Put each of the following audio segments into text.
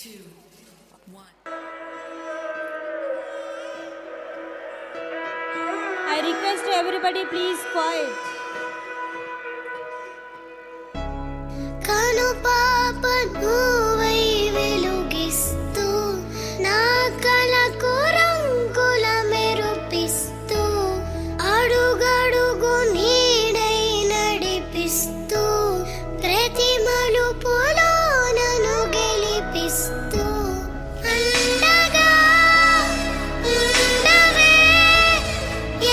2, 1. I request everybody please quiet. కను పాప నువ్వై వెలుగిస్తూ నా కళకు రంగుల మెరుపిస్తూ అడుగడుగు నీడై నడిపిస్తూ ప్రతి మలుపులో నన్ను గెలిపిస్తూ అండగా ఉండవే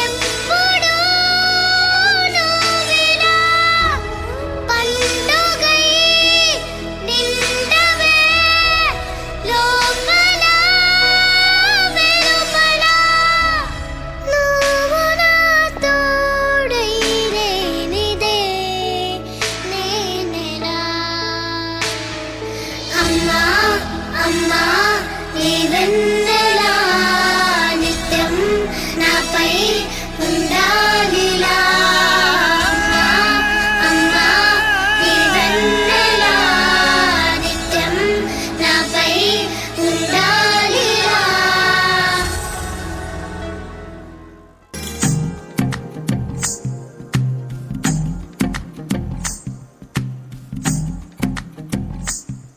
ఎప్పుడూ నువ్విలా పండుగై నిండవే లోపల వెలుపల నువ్వు నా తోడై లేనిదే నేనెలా అమ్మా అమ్మా నీ వెన్నెలా నిత్యం నాపై ఉండాలిలా అమ్మా అమ్మా నీ వెన్నెలా నిత్యం నాపై ఉండాలిలా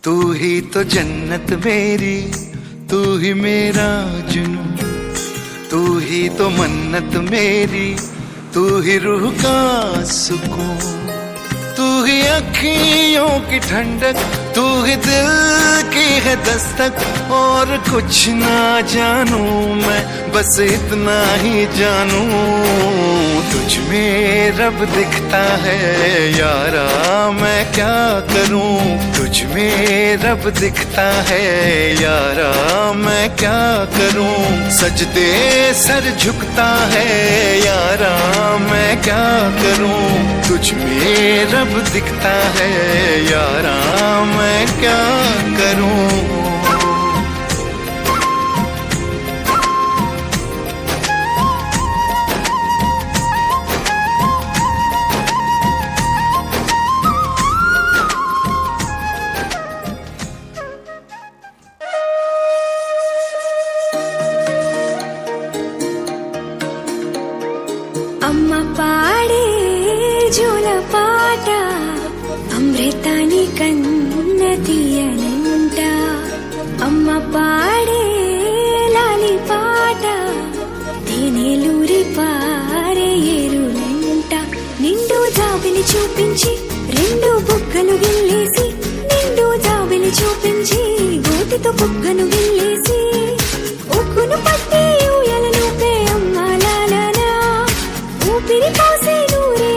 तू ही तो जन्नत मेरी, तू ही मेरा जुनून, तू ही तो मन्नत मेरी, तू ही रूह का सुकून, तू ही अखियों की ठंडक, तू ही दिल की है दस्तक। और कुछ ना जानू मैं, बस इतना ही जानू तुझ में रब दिखता है यारा, मैं क्या करूं तुझ में रब दिखता है यारा, मैं क्या करूं सजदे सर झुकता है यारा, मैं क्या करूं तुझ में रब दिखता है यारा, मैं क्या करूं। అమ్మ పాడే జోల పాట అమృతాని కన్న తీయనంట, అమ్మ పాడే లాలి పాట తేనెలూరి పారే ఏరులంట. నిండు జాబిలి చూపించి రెండు బుగ్గలు గిల్లేసి, నిండు జాబిలి చూపించి గోటితో బుగ్గను గిల్లేసి ఉక్కును పట్టి ఊయల నూపే అమ్మ లాలనా ఊపిరి పోసే నూరే